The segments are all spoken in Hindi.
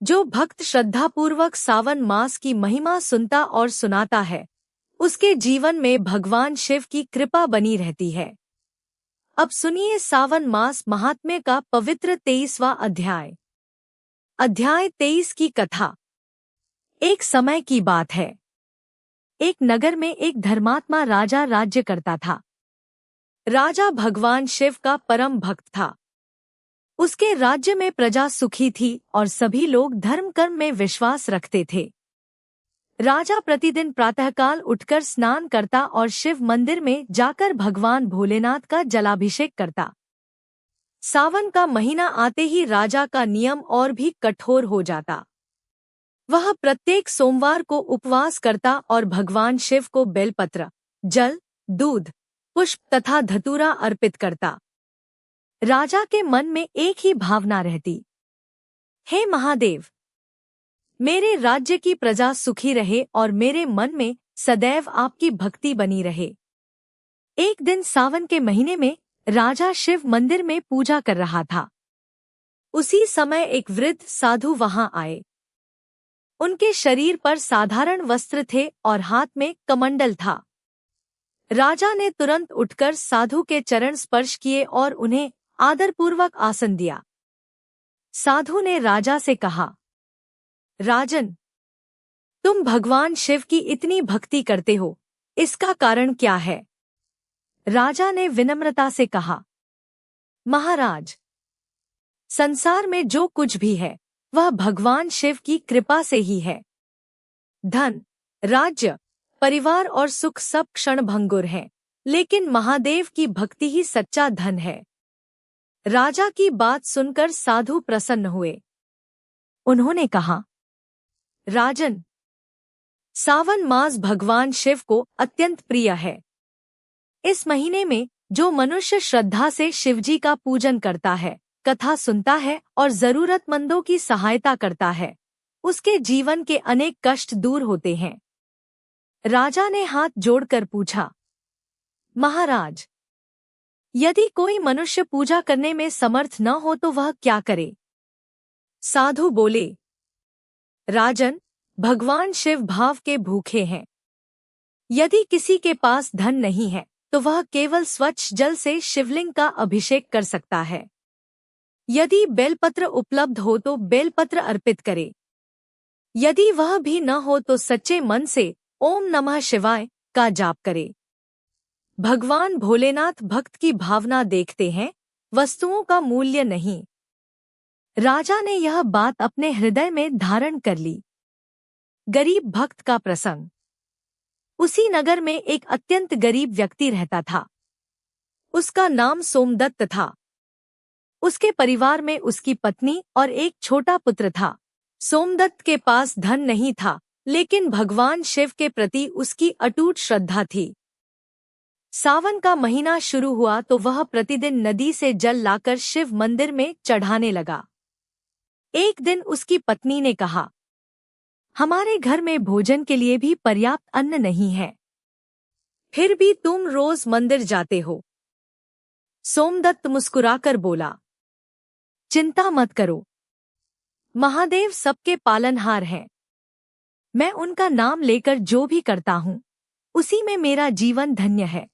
जो भक्त श्रद्धापूर्वक सावन मास की महिमा सुनता और सुनाता है, उसके जीवन में भगवान शिव की कृपा बनी रहती है। अब सुनिए सावन मास महात्म्य का पवित्र 23वां अध्याय। अध्याय 23 की कथा। एक समय की बात है। एक नगर में एक धर्मात्मा राजा राज्य करता था। राजा भगवान शिव का परम भक्त था। उसके राज्य में प्रजा सुखी थी और सभी लोग धर्म कर्म में विश्वास रखते थे। राजा प्रतिदिन प्रातःकाल उठकर स्नान करता और शिव मंदिर में जाकर भगवान भोलेनाथ का जलाभिषेक करता। सावन का महीना आते ही राजा का नियम और भी कठोर हो जाता। वह प्रत्येक सोमवार को उपवास करता और भगवान शिव को बेलपत्र, जल, दूध, पुष्प तथा धतूरा अर्पित करता। राजा के मन में एक ही भावना रहती, हे महादेव, मेरे राज्य की प्रजा सुखी रहे और मेरे मन में सदैव आपकी भक्ति बनी रहे। एक दिन सावन के महीने में राजा शिव मंदिर में पूजा कर रहा था। उसी समय एक वृद्ध साधु वहां आए। उनके शरीर पर साधारण वस्त्र थे और हाथ में कमंडल था। राजा ने तुरंत उठकर साधु के चरण स्पर्श किए और उन्हें आदरपूर्वक आसन दिया। साधु ने राजा से कहा, राजन, तुम भगवान शिव की इतनी भक्ति करते हो, इसका कारण क्या है? राजा ने विनम्रता से कहा, महाराज, संसार में जो कुछ भी है वह भगवान शिव की कृपा से ही है। धन, राज्य, परिवार और सुख सब क्षणभंगुर हैं, लेकिन महादेव की भक्ति ही सच्चा धन है। राजा की बात सुनकर साधु प्रसन्न हुए। उन्होंने कहा, राजन, सावन मास भगवान शिव को अत्यंत प्रिय है। इस महीने में जो मनुष्य श्रद्धा से शिवजी का पूजन करता है, कथा सुनता है और जरूरतमंदों की सहायता करता है, उसके जीवन के अनेक कष्ट दूर होते हैं। राजा ने हाथ जोड़कर पूछा, महाराज, यदि कोई मनुष्य पूजा करने में समर्थ न हो तो वह क्या करे? साधु बोले, राजन, भगवान शिव भाव के भूखे हैं। यदि किसी के पास धन नहीं है तो वह केवल स्वच्छ जल से शिवलिंग का अभिषेक कर सकता है। यदि बेलपत्र उपलब्ध हो तो बेलपत्र अर्पित करे। यदि वह भी न हो तो सच्चे मन से ओम नमः शिवाय का जाप करे। भगवान भोलेनाथ भक्त की भावना देखते हैं, वस्तुओं का मूल्य नहीं। राजा ने यह बात अपने हृदय में धारण कर ली। गरीब भक्त का प्रसंग। उसी नगर में एक अत्यंत गरीब व्यक्ति रहता था। उसका नाम सोमदत्त था। उसके परिवार में उसकी पत्नी और एक छोटा पुत्र था। सोमदत्त के पास धन नहीं था, लेकिन भगवान शिव के प्रति उसकी अटूट श्रद्धा थी। सावन का महीना शुरू हुआ तो वह प्रतिदिन नदी से जल लाकर शिव मंदिर में चढ़ाने लगा। एक दिन उसकी पत्नी ने कहा, हमारे घर में भोजन के लिए भी पर्याप्त अन्न नहीं है, फिर भी तुम रोज मंदिर जाते हो। सोमदत्त मुस्कुराकर बोला, चिंता मत करो, महादेव सबके पालनहार हैं। मैं उनका नाम लेकर जो भी करता हूँ, उसी में मेरा जीवन धन्य है।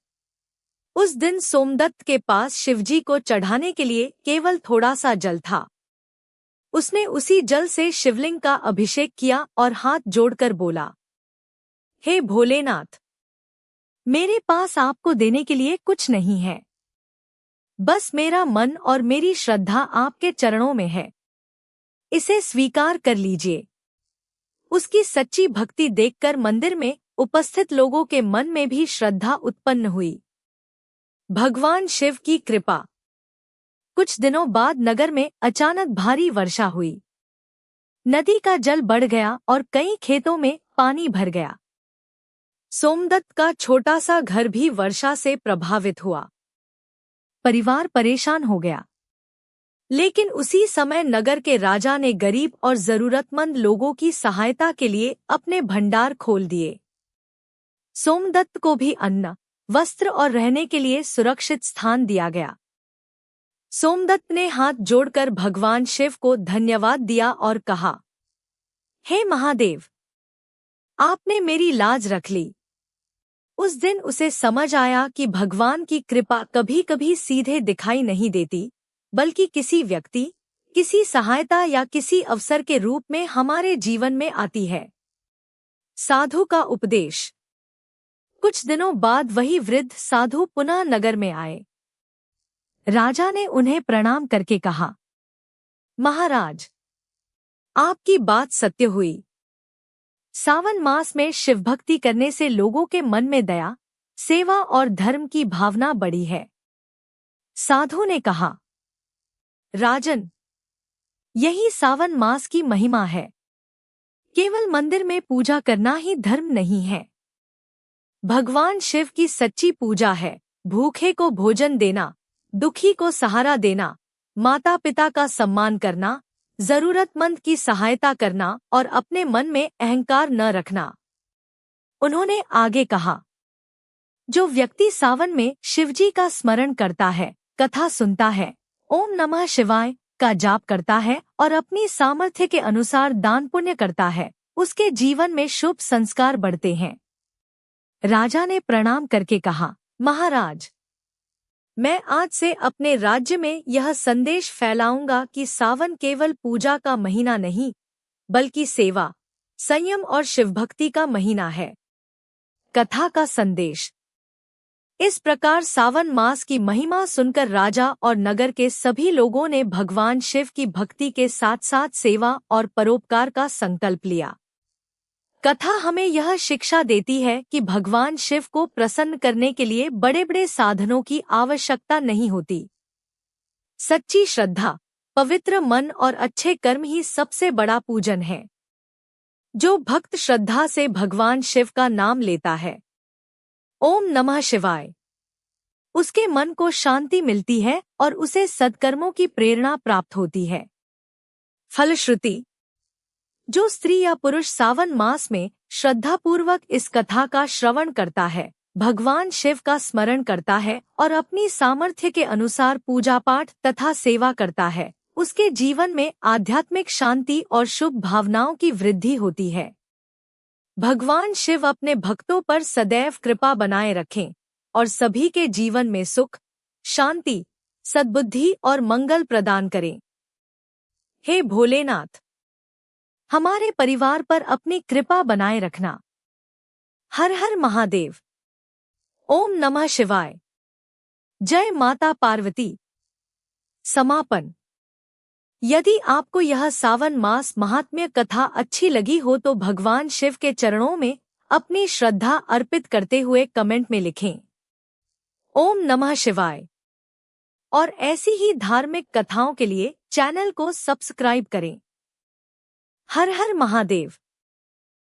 उस दिन सोमदत्त के पास शिवजी को चढ़ाने के लिए केवल थोड़ा सा जल था। उसने उसी जल से शिवलिंग का अभिषेक किया और हाथ जोड़कर बोला, हे भोलेनाथ, मेरे पास आपको देने के लिए कुछ नहीं है, बस मेरा मन और मेरी श्रद्धा आपके चरणों में है, इसे स्वीकार कर लीजिए। उसकी सच्ची भक्ति देखकर मंदिर में उपस्थित लोगों के मन में भी श्रद्धा उत्पन्न हुई। भगवान शिव की कृपा। कुछ दिनों बाद नगर में अचानक भारी वर्षा हुई। नदी का जल बढ़ गया और कई खेतों में पानी भर गया। सोमदत्त का छोटा सा घर भी वर्षा से प्रभावित हुआ। परिवार परेशान हो गया। लेकिन उसी समय नगर के राजा ने गरीब और जरूरतमंद लोगों की सहायता के लिए अपने भंडार खोल दिए। सोमदत्त को भी अन्न, वस्त्र और रहने के लिए सुरक्षित स्थान दिया गया। सोमदत्त ने हाथ जोड़कर भगवान शिव को धन्यवाद दिया और कहा, हे महादेव, आपने मेरी लाज रख ली। उस दिन उसे समझ आया कि भगवान की कृपा कभी कभी सीधे दिखाई नहीं देती, बल्कि किसी व्यक्ति, किसी सहायता या किसी अवसर के रूप में हमारे जीवन में आती है। साधु का उपदेश। कुछ दिनों बाद वही वृद्ध साधु पुनः नगर में आए। राजा ने उन्हें प्रणाम करके कहा, महाराज, आपकी बात सत्य हुई। सावन मास में शिव भक्ति करने से लोगों के मन में दया, सेवा और धर्म की भावना बढ़ी है। साधु ने कहा, राजन, यही सावन मास की महिमा है। केवल मंदिर में पूजा करना ही धर्म नहीं है। भगवान शिव की सच्ची पूजा है भूखे को भोजन देना, दुखी को सहारा देना, माता पिता का सम्मान करना, जरूरतमंद की सहायता करना और अपने मन में अहंकार न रखना। उन्होंने आगे कहा, जो व्यक्ति सावन में शिवजी का स्मरण करता है, कथा सुनता है, ओम नमः शिवाय का जाप करता है और अपनी सामर्थ्य के अनुसार दान पुण्य करता है, उसके जीवन में शुभ संस्कार बढ़ते हैं। राजा ने प्रणाम करके कहा, महाराज, मैं आज से अपने राज्य में यह संदेश फैलाऊंगा कि सावन केवल पूजा का महीना नहीं, बल्कि सेवा, संयम और शिवभक्ति का महीना है। कथा का संदेश। इस प्रकार सावन मास की महिमा सुनकर राजा और नगर के सभी लोगों ने भगवान शिव की भक्ति के साथ साथ सेवा और परोपकार का संकल्प लिया। कथा हमें यह शिक्षा देती है कि भगवान शिव को प्रसन्न करने के लिए बड़े बड़े साधनों की आवश्यकता नहीं होती। सच्ची श्रद्धा, पवित्र मन और अच्छे कर्म ही सबसे बड़ा पूजन है। जो भक्त श्रद्धा से भगवान शिव का नाम लेता है, ओम नमः शिवाय, उसके मन को शांति मिलती है और उसे सद्कर्मों की प्रेरणा प्राप्त होती है। फलश्रुति, जो स्त्री या पुरुष सावन मास में श्रद्धापूर्वक इस कथा का श्रवण करता है, भगवान शिव का स्मरण करता है और अपनी सामर्थ्य के अनुसार पूजा पाठ तथा सेवा करता है, उसके जीवन में आध्यात्मिक शांति और शुभ भावनाओं की वृद्धि होती है। भगवान शिव अपने भक्तों पर सदैव कृपा बनाए रखें और सभी के जीवन में सुख, शांति, सद्बुद्धि और मंगल प्रदान करें। हे भोलेनाथ, हमारे परिवार पर अपनी कृपा बनाए रखना। हर हर महादेव। ओम नमः शिवाय। जय माता पार्वती। समापन। यदि आपको यह सावन मास महात्म्य कथा अच्छी लगी हो तो भगवान शिव के चरणों में अपनी श्रद्धा अर्पित करते हुए कमेंट में लिखें, ओम नमः शिवाय। और ऐसी ही धार्मिक कथाओं के लिए चैनल को सब्सक्राइब करें। हर हर महादेव।